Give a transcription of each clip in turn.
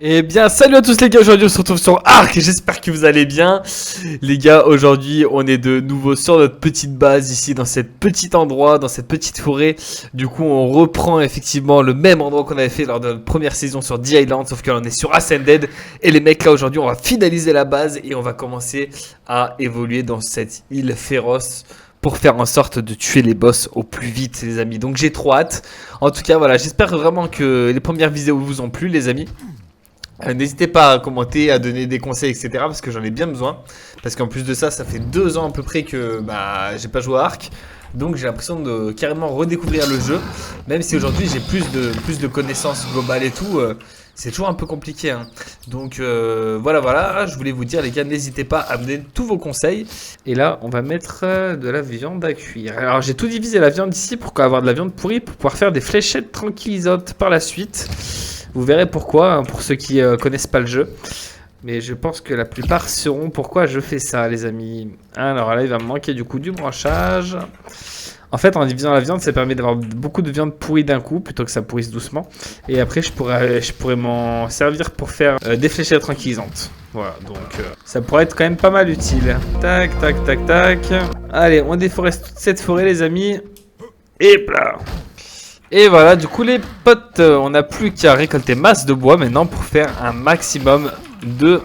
Eh bien, salut à tous les gars, aujourd'hui on se retrouve sur Ark, j'espère que vous allez bien. Les gars, aujourd'hui on est de nouveau sur notre petite base ici, dans cet petit endroit, dans cette petite forêt. Du coup on reprend effectivement le même endroit qu'on avait fait lors de notre première saison sur The Island, sauf que là on est sur Ascended. Et les mecs, là aujourd'hui on va finaliser la base et on va commencer à évoluer dans cette île féroce pour faire en sorte de tuer les boss au plus vite les amis. Donc j'ai trop hâte. En tout cas voilà, j'espère vraiment que les premières vidéos vous ont plu les amis. N'hésitez pas à commenter, à donner des conseils, etc. Parce que j'en ai bien besoin. Parce qu'en plus de ça, ça fait 2 ans à peu près que j'ai pas joué à Ark. Donc j'ai l'impression de carrément redécouvrir le jeu. Même si aujourd'hui j'ai plus de connaissances globales et tout. C'est toujours un peu compliqué. Hein. Donc voilà. Je voulais vous dire les gars, n'hésitez pas à me donner tous vos conseils. Et là, on va mettre de la viande à cuire. Alors j'ai tout divisé la viande ici pour avoir de la viande pourrie. Pour pouvoir faire des fléchettes tranquillisantes par la suite. Vous verrez pourquoi, hein, pour ceux qui connaissent pas le jeu. Mais je pense que la plupart sauront pourquoi je fais ça, les amis. Alors là, il va me manquer du coup du branchage. En fait, en divisant la viande, ça permet d'avoir beaucoup de viande pourrie d'un coup, plutôt que ça pourrisse doucement. Et après, je pourrais m'en servir pour faire des fléchettes tranquillisantes. Voilà, donc ça pourrait être quand même pas mal utile. Tac, tac, tac, tac. Allez, on déforeste toute cette forêt, les amis. Et là. Et voilà, du coup les potes, on n'a plus qu'à récolter masse de bois maintenant pour faire un maximum de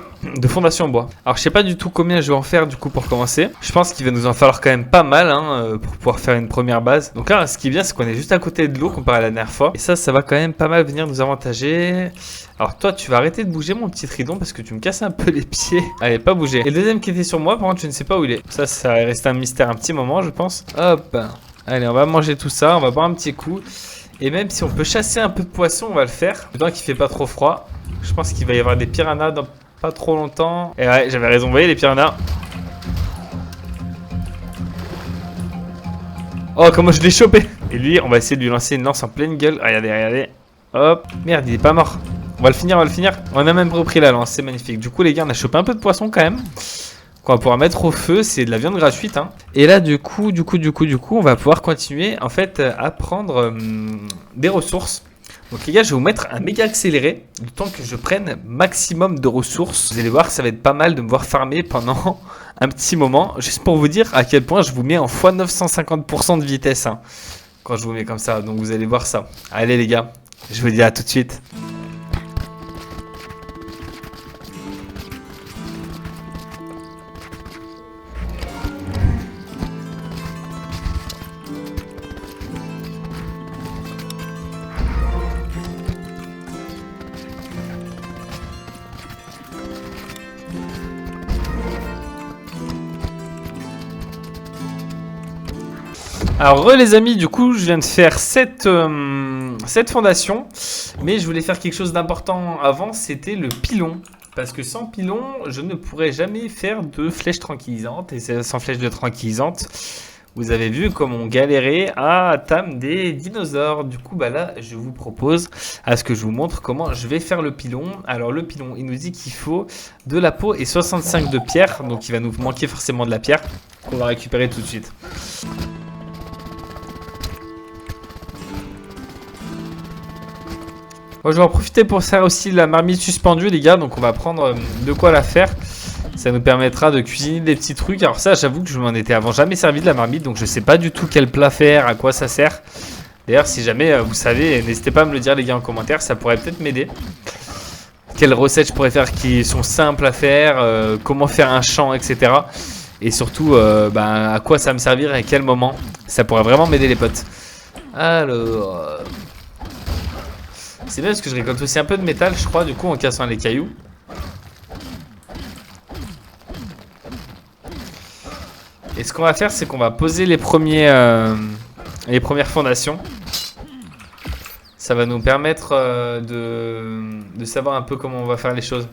fondation en bois. Alors je sais pas du tout combien je vais en faire du coup pour commencer. Je pense qu'il va nous en falloir quand même pas mal hein, pour pouvoir faire une première base. Donc là ce qui est bien c'est qu'on est juste à côté de l'eau comparé à la dernière fois. Et ça va quand même pas mal venir nous avantager. Alors toi tu vas arrêter de bouger mon petit tridon parce que tu me casses un peu les pieds. Allez pas bouger. Et le deuxième qui était sur moi par contre je ne sais pas où il est. Ça va rester un mystère un petit moment je pense. Hop. Allez on va manger tout ça, on va boire un petit coup. Et même si on peut chasser un peu de poisson, on va le faire. Tant qu'il fait pas trop froid. Je pense qu'il va y avoir des piranhas dans pas trop longtemps. Et ouais, j'avais raison, vous voyez les piranhas. Oh, comment je l'ai chopé. Et lui, on va essayer de lui lancer une lance en pleine gueule. Regardez. Hop. Merde, il est pas mort. On va le finir. On a même repris la lance, c'est magnifique. Du coup, les gars, on a chopé un peu de poisson quand même. Qu'on va pouvoir mettre au feu, c'est de la viande gratuite. Hein. Et là, du coup, on va pouvoir continuer en fait à prendre des ressources. Donc les gars, je vais vous mettre un méga accéléré, le temps que je prenne maximum de ressources. Vous allez voir, ça va être pas mal de me voir farmer pendant un petit moment, juste pour vous dire à quel point je vous mets en x950% de vitesse hein, quand je vous mets comme ça. Donc vous allez voir ça. Allez les gars, je vous dis à tout de suite. Alors les amis, du coup je viens de faire cette fondation, mais je voulais faire quelque chose d'important avant, c'était le pilon. Parce que sans pilon, je ne pourrais jamais faire de flèches tranquillisantes, et sans flèches de tranquillisantes, vous avez vu comme on galérait à tam des dinosaures. Du coup là, je vous propose à ce que je vous montre comment je vais faire le pilon. Alors le pilon, il nous dit qu'il faut de la peau et 65 de pierre, donc il va nous manquer forcément de la pierre, qu'on va récupérer tout de suite. Bon, je vais en profiter pour faire aussi la marmite suspendue les gars, donc on va prendre de quoi la faire. Ça nous permettra de cuisiner des petits trucs. Alors ça j'avoue que je m'en étais avant jamais servi de la marmite, donc je sais pas du tout quel plat faire, à quoi ça sert. D'ailleurs si jamais vous savez, n'hésitez pas à me le dire les gars en commentaire, ça pourrait peut-être m'aider. Quelles recettes je pourrais faire qui sont simples à faire, comment faire un champ, etc. Et surtout à quoi ça va me servir et à quel moment. Ça pourrait vraiment m'aider les potes. Alors... C'est bien parce que je récolte aussi un peu de métal, je crois, du coup, en cassant les cailloux. Et ce qu'on va faire, c'est qu'on va poser les premières fondations. Ça va nous permettre de savoir un peu comment on va faire les choses.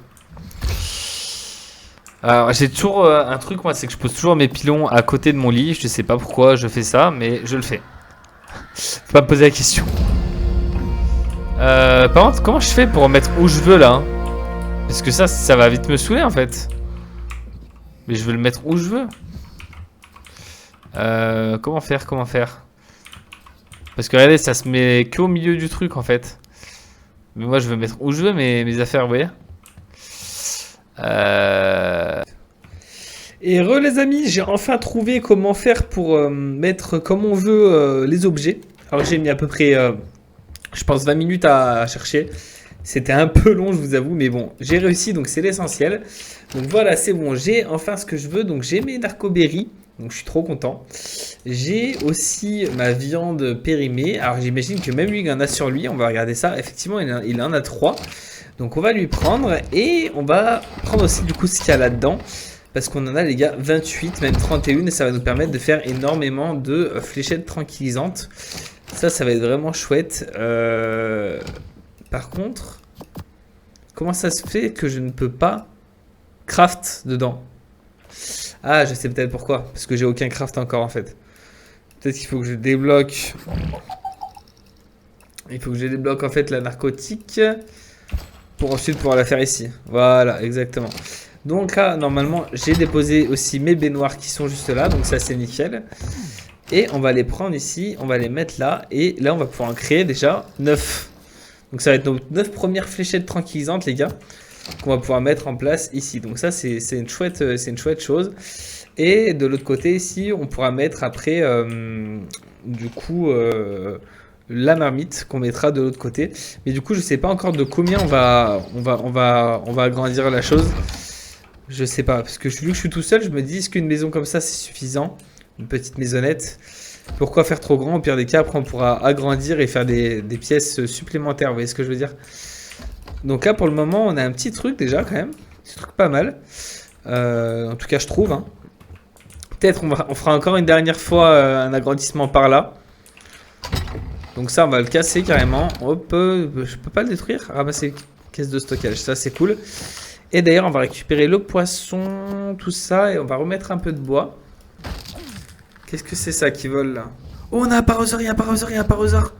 Alors, j'ai toujours un truc, moi, c'est que je pose toujours mes pilons à côté de mon lit. Je sais pas pourquoi je fais ça, mais je le fais. Faut pas me poser la question. Par contre, comment je fais pour mettre où je veux là? Parce que ça va vite me saouler en fait. Mais je veux le mettre où je veux. Comment faire? Parce que regardez, ça se met qu'au milieu du truc en fait. Mais moi, je veux mettre où je veux mes affaires, vous voyez. Et les amis, j'ai enfin trouvé comment faire pour mettre comme on veut les objets. Alors j'ai mis à peu près, je pense 20 minutes à chercher. C'était un peu long, je vous avoue, mais bon, j'ai réussi, donc c'est l'essentiel. Donc voilà, c'est bon, j'ai enfin ce que je veux. Donc j'ai mes narcoberries, donc je suis trop content. J'ai aussi ma viande périmée. Alors j'imagine que même lui, il en a sur lui. On va regarder ça. Effectivement, il en a 3. Donc on va lui prendre et on va prendre aussi du coup ce qu'il y a là-dedans. Parce qu'on en a les gars 28, même 31 et ça va nous permettre de faire énormément de fléchettes tranquillisantes. Ça va être vraiment chouette. Par contre, comment ça se fait que je ne peux pas craft dedans? Ah, je sais peut-être pourquoi. Parce que j'ai aucun craft encore en fait. Peut-être qu'il faut que je débloque. Il faut que je débloque en fait la narcotique. Pour ensuite pouvoir la faire ici. Voilà, exactement. Donc là, normalement, j'ai déposé aussi mes baignoires qui sont juste là. Donc ça, c'est nickel. Et on va les prendre ici. On va les mettre là. Et là, on va pouvoir en créer déjà 9. Donc ça va être nos 9 premières fléchettes tranquillisantes, les gars. Qu'on va pouvoir mettre en place ici. Donc ça, c'est une chouette chose. Et de l'autre côté, ici, on pourra mettre après, du coup... la marmite qu'on mettra de l'autre côté. Mais du coup, je sais pas encore de combien on va agrandir la chose. Je sais pas, parce que vu que je suis tout seul, je me dis, est-ce qu'une maison comme ça, c'est suffisant? Une petite maisonnette. Pourquoi faire trop grand? Au pire des cas, après, on pourra agrandir et faire des pièces supplémentaires. Vous voyez ce que je veux dire? Donc là, pour le moment, on a un petit truc déjà, quand même. Un petit truc pas mal. En tout cas, je trouve. Hein. Peut-être on fera encore une dernière fois un agrandissement par là. Donc ça, on va le casser carrément. Hop, je peux pas le détruire. Ramasser caisse de stockage, ça c'est cool. Et d'ailleurs, on va récupérer le poisson, tout ça, et on va remettre un peu de bois. Qu'est-ce que c'est ça qui vole là? Oh, on a un parasaur, il y a un parasaur, il y a un parasaur.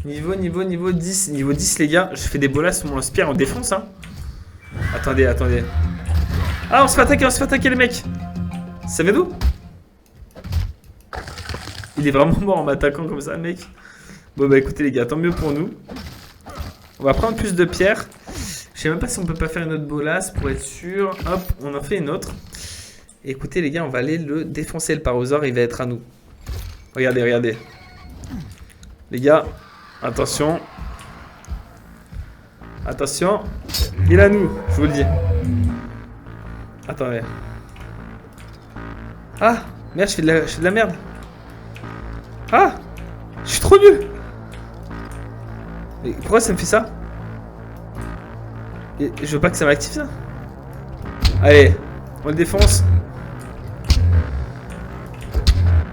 Niveau 10. Niveau 10, les gars. Je fais des bolas sur mon lance-pierre, on défonce, hein. Attendez. Ah, on se fait attaquer les mecs. Ça vient d'où? Il est vraiment mort en m'attaquant comme ça, mec. Bon, bah écoutez, les gars, tant mieux pour nous. On va prendre plus de pierres. Je sais même pas si on peut pas faire une autre bolasse pour être sûr. Hop, on en fait une autre. Et écoutez, les gars, on va aller le défoncer, le parasaure. Il va être à nous. Regardez. Les gars, attention. Il est à nous, je vous le dis. Attendez. Ah, merde, je fais de la merde. Ah, je suis trop nul. Mais pourquoi ça me fait ça? Et je veux pas que ça m'active ça. Allez, on le défonce.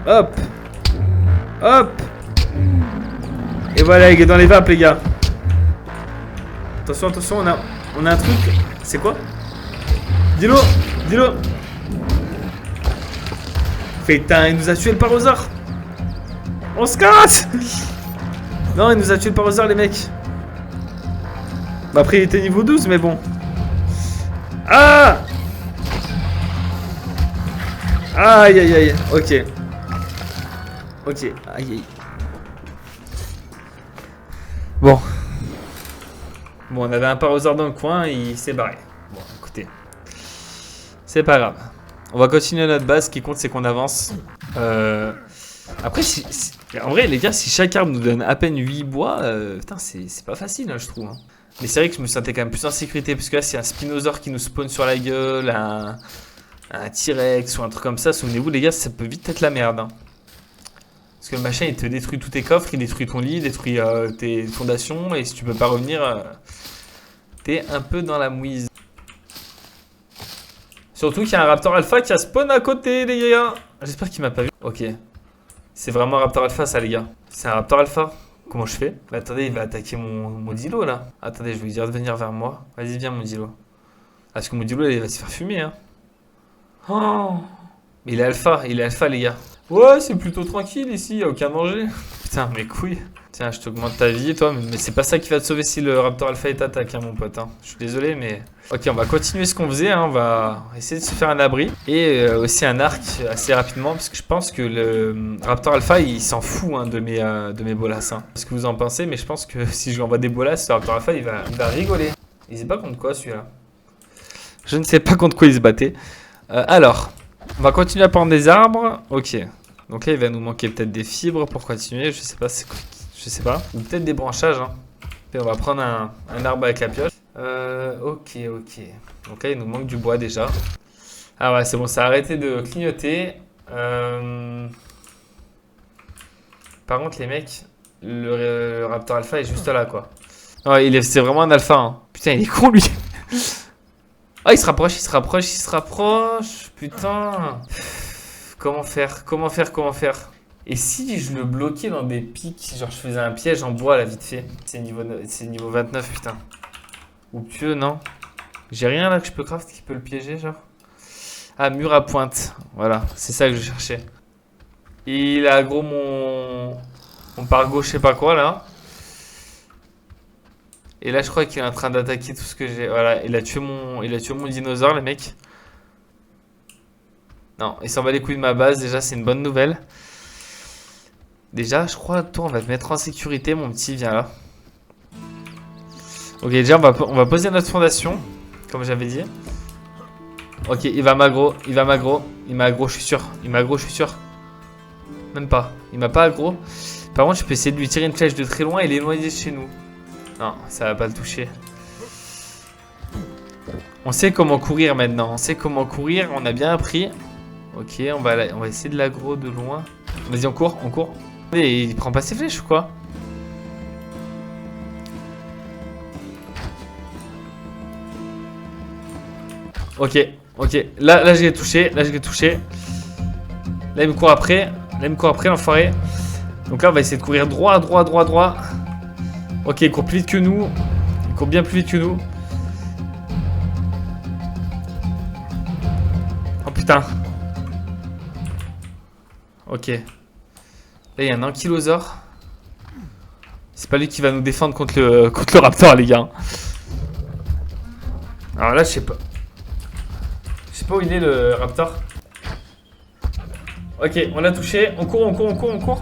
Hop. Et voilà, il est dans les vapes, les gars. Attention, on a un truc. C'est quoi? Dis-le. Putain, il nous a tué le parasaure. On se casse. Non, il nous a tué le parasaure, les mecs. Bah après, il était niveau 12, mais bon. Ah. Aïe. Ok, aïe. Bon, on avait un parasaure dans le coin, il s'est barré. Bon, écoutez. C'est pas grave. On va continuer notre base, ce qui compte, c'est qu'on avance. Après, en vrai, les gars, si chaque arbre nous donne à peine 8 bois, putain, c'est pas facile, hein, je trouve. Hein. Mais c'est vrai que je me sentais quand même plus en sécurité, parce que là, c'est un spinosaure qui nous spawn sur la gueule, un T-Rex ou un truc comme ça. Souvenez-vous, les gars, ça peut vite être la merde. Hein. Parce que le machin, il te détruit tous tes coffres, il détruit ton lit, il détruit tes fondations, et si tu peux pas revenir, t'es un peu dans la mouise. Surtout qu'il y a un Raptor Alpha qui a spawn à côté, les gars. J'espère qu'il m'a pas vu. Ok. C'est vraiment un Raptor Alpha, ça, les gars. C'est un Raptor Alpha. Comment je fais? Mais attendez, il va attaquer mon Dilo, là. Attendez, je vais lui dire de venir vers moi. Vas-y, viens, mon Dilo. Parce que mon Dilo, il va se faire fumer, hein. Oh, mais il est alpha, les gars. Ouais, c'est plutôt tranquille ici, y a aucun danger. Putain, mes couilles. Tiens, je t'augmente ta vie, toi, mais c'est pas ça qui va te sauver si le Raptor Alpha est attaque, hein, mon pote. Hein. Je suis désolé, mais... Ok, on va continuer ce qu'on faisait, hein. On va essayer de se faire un abri. Et aussi un arc assez rapidement, parce que je pense que le Raptor Alpha, il s'en fout hein, de mes bolas. Hein. Ce que vous en pensez, mais je pense que si je lui envoie des bolas, le Raptor Alpha, il va rigoler. Il sait pas contre quoi, celui-là. Je ne sais pas contre quoi il se battait. Alors, on va continuer à prendre des arbres. Ok. Donc là, il va nous manquer peut-être des fibres pour continuer. Je sais pas, je sais pas. Ou peut-être des branchages. Hein. Et on va prendre un arbre avec la pioche. Ok. Donc là, il nous manque du bois déjà. Ah ouais, c'est bon, ça a arrêté de clignoter. Par contre, les mecs, le Raptor Alpha est juste là, quoi. Ouais, c'est vraiment un alpha. Hein. Putain, il est con, lui. Ah, il se rapproche. Putain. Comment faire? Et si je le bloquais dans des pics, genre je faisais un piège en bois là vite fait. C'est niveau 29, putain. Ou pieux, non? J'ai rien là que je peux craft qui peut le piéger, genre. Ah, mur à pointe. Voilà, c'est ça que je cherchais. Il a gros mon pargo, je sais pas quoi là. Et là, je crois qu'il est en train d'attaquer tout ce que j'ai. Voilà, il a tué mon dinosaure, les mecs. Non, il s'en bat les couilles de ma base. Déjà, c'est une bonne nouvelle. Déjà, je crois, toi, on va te mettre en sécurité, mon petit. Viens là. Ok, déjà, on va poser notre fondation, comme j'avais dit. Ok, il va m'aggro. Il m'a aggro, je suis sûr. Même pas. Il m'a pas aggro. Par contre, je peux essayer de lui tirer une flèche de très loin et l'éloigner de chez nous. Non, ça va pas le toucher. On sait comment courir maintenant. On a bien appris. Ok, on va essayer de l'aggro de loin. Vas-y, on court. Et il prend pas ses flèches ou quoi? Ok. Là, je l'ai touché. Là, il me court après. L'enfoiré. Donc là, on va essayer de courir droit. Ok, il court plus vite que nous. Il court bien plus vite que nous. Oh putain. Ok. Là, il y a un ankylosaure. C'est pas lui qui va nous défendre contre le raptor, les gars. Alors là, je sais pas. Je sais pas où il est, le raptor. Ok, on l'a touché. On court.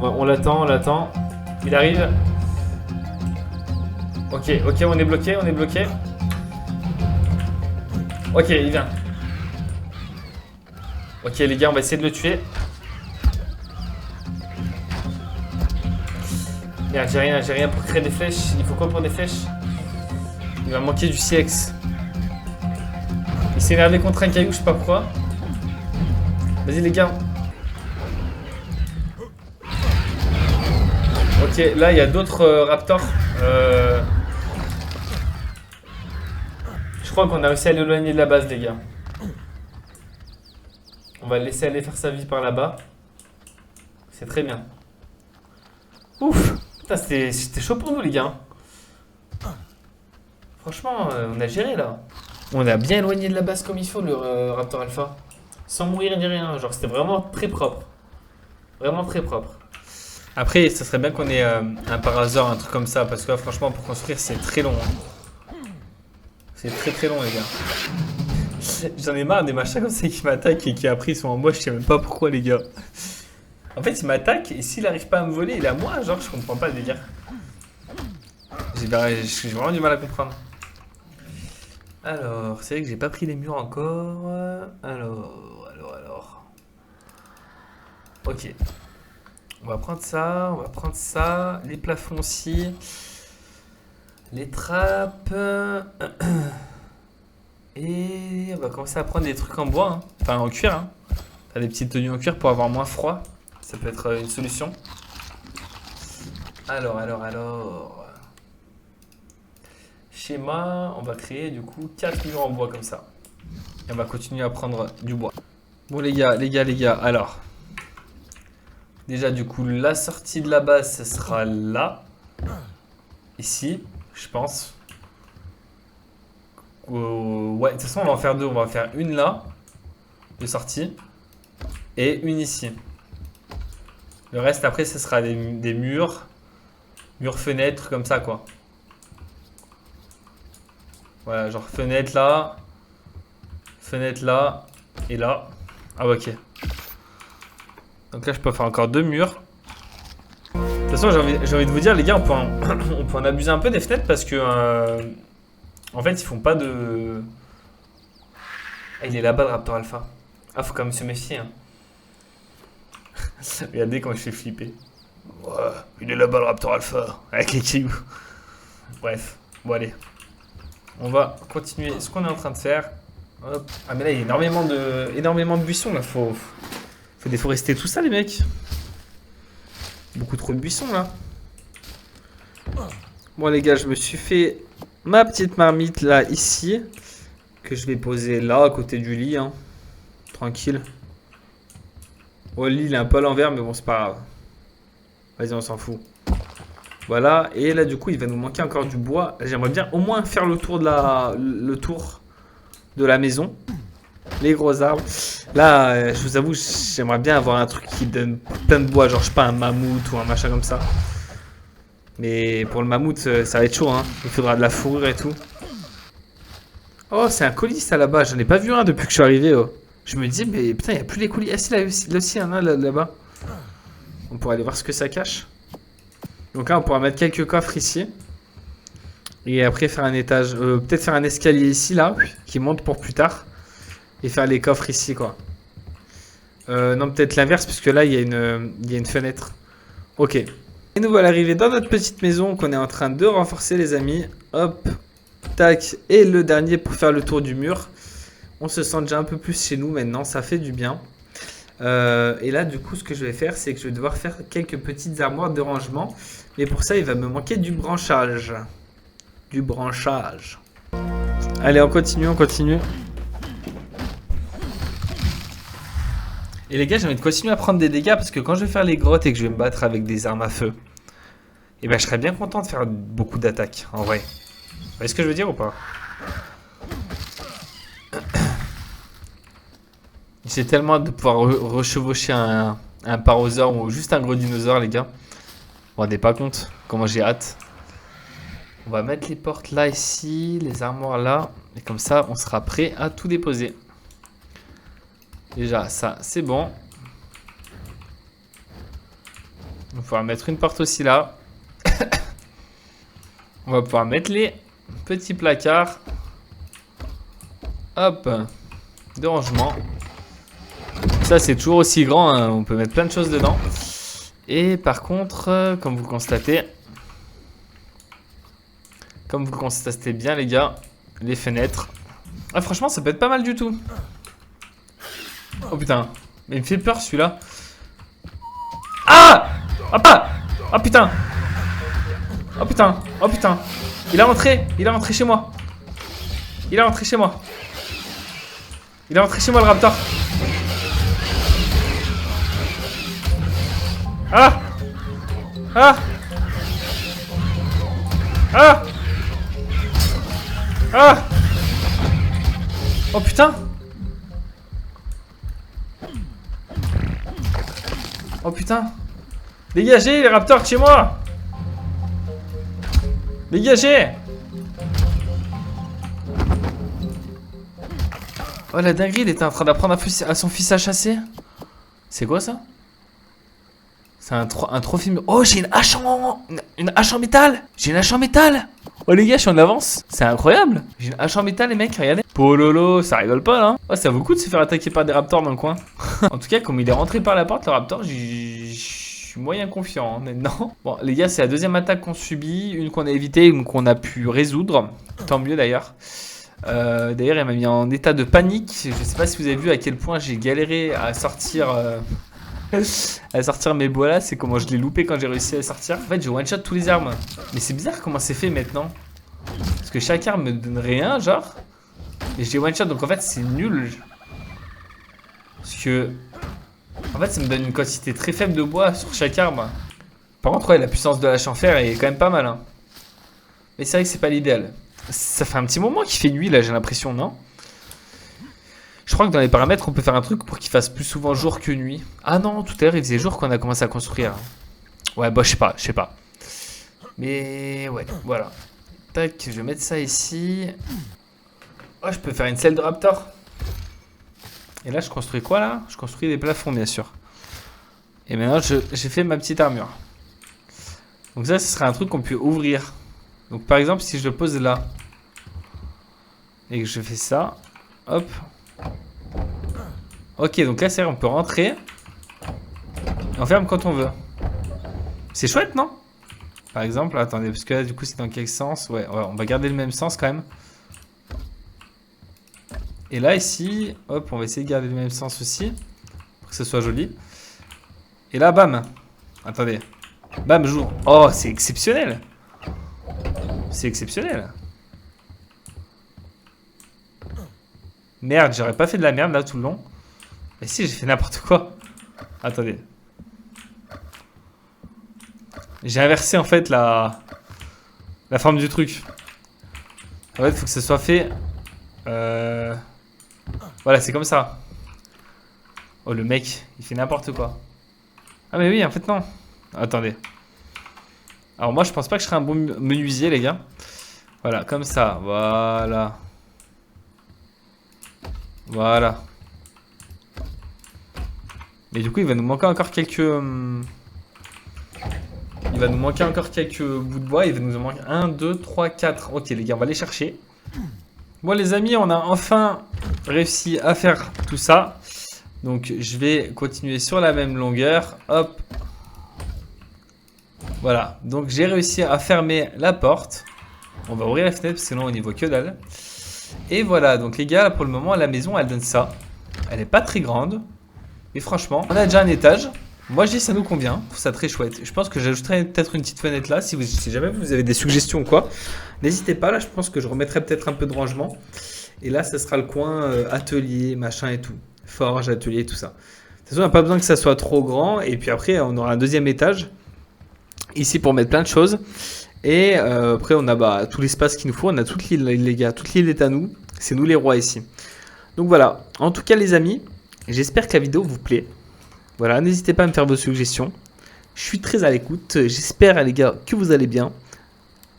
On l'attend. Il arrive. Ok, on est bloqué. Ok, il vient. Ok, les gars, on va essayer de le tuer. Merde, j'ai rien pour créer des flèches. Il faut quoi pour des flèches? Il va manquer du CX. Il s'est énervé contre un caillou, je sais pas pourquoi. Vas-y, les gars. Ok, là, il y a d'autres raptors. Je crois qu'on a réussi à l'éloigner de la base, les gars. On va le laisser aller faire sa vie par là-bas. C'est très bien. Ouf! Putain, c'était chaud pour nous, les gars. Franchement, on a géré, là. On a bien éloigné de la base comme il faut, le Raptor Alpha. Sans mourir ni rien. Genre, c'était vraiment très propre. Après, ça serait bien qu'on ait un parasor, un truc comme ça. Parce que là, franchement, pour construire, c'est très long. Hein. C'est très long, les gars. J'en ai marre des machins comme ça qui m'attaquent et qui après ils sont en moi, je sais même pas pourquoi, les gars. En fait, il m'attaque et s'il arrive pas à me voler, il est à moi. Genre, je comprends pas le délire. J'ai vraiment du mal à comprendre. Alors, c'est vrai que j'ai pas pris les murs encore. Alors. Ok. On va prendre ça. Les plafonds aussi. Les trappes. Et on va commencer à prendre des trucs en bois. Hein. Enfin, en cuir. Hein. Faire des petites tenues en cuir pour avoir moins froid. Ça peut être une solution. Alors. Schéma, on va créer du coup 4 murs en bois comme ça. Et on va continuer à prendre du bois. Bon les gars, alors. Déjà du coup la sortie de la base ce sera là. Ici, je pense. Ouais, de toute façon on va en faire deux. On va en faire une là, de sortie. et une ici. Le reste après ce sera des murs. Murs fenêtres comme ça quoi. Voilà, genre fenêtre là. Fenêtre là. Et là. Ah ok. Donc là je peux faire encore 2 murs. De toute façon j'ai envie de vous dire les gars, on peut en abuser un peu des fenêtres parce que en fait ils font pas de... Ah, il est là-bas le Raptor Alpha. Ah faut quand même se méfier hein. Regardez quand je fais flipper. Ouais, il est là-bas le Raptor Alpha. Avec les cailloux. Bref, bon allez. On va continuer ce qu'on est en train de faire. Hop. Ah mais là il y a énormément de buissons là. Faut déforester tout ça les mecs. Beaucoup trop de buissons là. Bon les gars, je me suis fait ma petite marmite là ici. Que je vais poser là à côté du lit hein. Tranquille. Oh le lit il est un peu à l'envers mais bon c'est pas grave. Vas-y on s'en fout. Voilà, et là du coup il va nous manquer encore du bois. J'aimerais bien au moins faire le tour de la maison. Les gros arbres. Là, je vous avoue, j'aimerais bien avoir un truc qui donne plein de bois. Genre, je sais pas, un mammouth ou un machin comme ça. Mais pour le mammouth, ça va être chaud, hein. Il faudra de la fourrure et tout. Oh, c'est un colis, ça, là-bas. J'en ai pas vu un depuis que je suis arrivé. Oh. Je me dis, mais putain, il n'y a plus les colis. Ah si, là aussi, il y en a là-bas. On pourra aller voir ce que ça cache. Donc là, on pourra mettre quelques coffres ici. Et après, faire un étage. Peut-être faire un escalier ici, là, qui monte pour plus tard. Et faire les coffres ici, quoi. Non, peut-être l'inverse, parce que là, il y a une fenêtre. Ok. Et nous voilà arrivés dans notre petite maison qu'on est en train de renforcer, les amis. Hop. Tac. Et le dernier pour faire le tour du mur. On se sent déjà un peu plus chez nous maintenant. Ça fait du bien. Et là, du coup, ce que je vais faire, c'est que je vais devoir faire quelques petites armoires de rangement. Mais pour ça, il va me manquer du branchage. Du branchage. Allez, on continue, on continue. Et les gars, j'ai envie de continuer à prendre des dégâts parce que quand je vais faire les grottes et que je vais me battre avec des armes à feu, et ben je serais bien content de faire beaucoup d'attaques, en vrai. Vous voyez ce que je veux dire ou pas? J'ai tellement hâte de pouvoir rechevaucher un parosaure ou juste un gros dinosaure, les gars. Vous vous rendez pas compte comment j'ai hâte. On va mettre les portes là, ici, les armoires là. Et comme ça, on sera prêt à tout déposer. Déjà, ça, c'est bon. On va pouvoir mettre une porte aussi là. On va pouvoir mettre les petits placards. Hop. De rangement. Ça, c'est toujours aussi grand. Hein. On peut mettre plein de choses dedans. Et par contre, comme vous le constatez... Comme vous le constatez bien, les gars, les fenêtres. Ah, franchement, ça peut être pas mal du tout. Oh putain, mais il me fait peur celui-là. Ah! Oh pas! Oh putain! Oh putain! Oh putain! Il est rentré chez moi. Il est rentré chez moi. Il est rentré chez moi le raptor. Ah! Ah! Ah! Ah! Oh putain! Oh putain! Dégagez les raptors de chez moi! Dégagez! Oh la dinguerie, il était en train d'apprendre à son fils à chasser. C'est quoi ça? C'est un trophée. Oh, j'ai une hache en métal! J'ai une hache en métal! Oh les gars, je suis en avance. C'est incroyable. J'ai une hache en métal, les mecs, regardez. Pololo, ça rigole pas là. Oh, ça vaut le coup de se faire attaquer par des raptors dans le coin. En tout cas, comme il est rentré par la porte, le raptor, je suis moyen confiant hein, maintenant. Bon, les gars, c'est la deuxième attaque qu'on subit. Une qu'on a évitée, une qu'on a pu résoudre. Tant mieux d'ailleurs. D'ailleurs, il m'a mis en état de panique. Je sais pas si vous avez vu à quel point j'ai galéré à sortir... mes bois là, c'est comment je l'ai loupé quand j'ai réussi à sortir. En fait, je one shot tous les armes. Mais c'est bizarre comment c'est fait maintenant. Parce que chaque arme me donne rien, genre. Et j'ai one shot, donc en fait, c'est nul. Parce que. En fait, ça me donne une quantité très faible de bois sur chaque arme. Par contre, ouais, la puissance de la hache en fer est quand même pas mal. Hein. Mais c'est vrai que c'est pas l'idéal. Ça fait un petit moment qu'il fait nuit là, j'ai l'impression, non? Je crois que dans les paramètres, on peut faire un truc pour qu'il fasse plus souvent jour que nuit. Ah non, tout à l'heure, il faisait jour quand on a commencé à construire. Ouais, bah, je sais pas. Mais, ouais, voilà. Tac, je vais mettre ça ici. Oh, je peux faire une selle de raptor. Et là, je construis quoi, là? Je construis des plafonds, bien sûr. Et maintenant, j'ai fait ma petite armure. Donc ça, ce serait un truc qu'on peut ouvrir. Donc, par exemple, si je le pose là, et que je fais ça, hop. Ok, donc là, c'est vrai, on peut rentrer. Et on ferme quand on veut. C'est chouette, non? Par exemple, attendez, parce que là, du coup, c'est dans quel sens? Ouais, on va garder le même sens quand même. Et là, ici, hop, on va essayer de garder le même sens aussi. Pour que ce soit joli. Et là, bam. Attendez. Bam, j'ouvre. Oh, c'est exceptionnel. C'est exceptionnel. Merde, j'aurais pas fait de la merde là tout le long. Mais si, j'ai fait n'importe quoi. Attendez. J'ai inversé en fait la forme du truc. En fait, il faut que ce soit fait. Voilà, c'est comme ça. Oh, le mec, il fait n'importe quoi. Ah, mais oui, en fait, non. Attendez. Alors, moi, je pense pas que je serai un bon menuisier, les gars. Voilà, comme ça. Voilà. Voilà. Mais du coup, il va nous manquer encore quelques... Il va nous manquer encore quelques bouts de bois. Il va nous en manquer 1, 2, 3, 4. Ok, les gars, on va les chercher. Bon, les amis, on a enfin réussi à faire tout ça. Donc, je vais continuer sur la même longueur. Hop. Voilà. Donc, j'ai réussi à fermer la porte. On va ouvrir la fenêtre, parce que sinon, on n'y voit que dalle. Et voilà. Donc, les gars, pour le moment, la maison, elle donne ça. Elle n'est pas très grande. Mais franchement, on a déjà un étage. Moi, je dis ça nous convient. Je trouve ça très chouette. Je pense que j'ajouterai peut-être une petite fenêtre là. Si jamais vous avez des suggestions ou quoi, n'hésitez pas. Là, je pense que je remettrai peut-être un peu de rangement. Et là, ça sera le coin atelier, machin et tout. Forge, atelier, tout ça. De toute façon, on n'a pas besoin que ça soit trop grand. Et puis après, on aura un deuxième étage. Ici, pour mettre plein de choses. Et après, on a tout l'espace qu'il nous faut. On a toute l'île, les gars. Toute l'île est à nous. C'est nous les rois ici. Donc voilà. En tout cas, les amis, j'espère que la vidéo vous plaît. Voilà, n'hésitez pas à me faire vos suggestions. Je suis très à l'écoute. J'espère, les gars, que vous allez bien.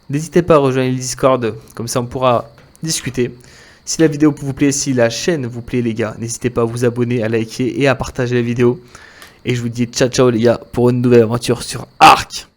N'hésitez pas à rejoindre le Discord. Comme ça, on pourra discuter. Si la vidéo vous plaît, si la chaîne vous plaît, les gars, n'hésitez pas à vous abonner, à liker et à partager la vidéo. Et je vous dis ciao, ciao, les gars, pour une nouvelle aventure sur Ark.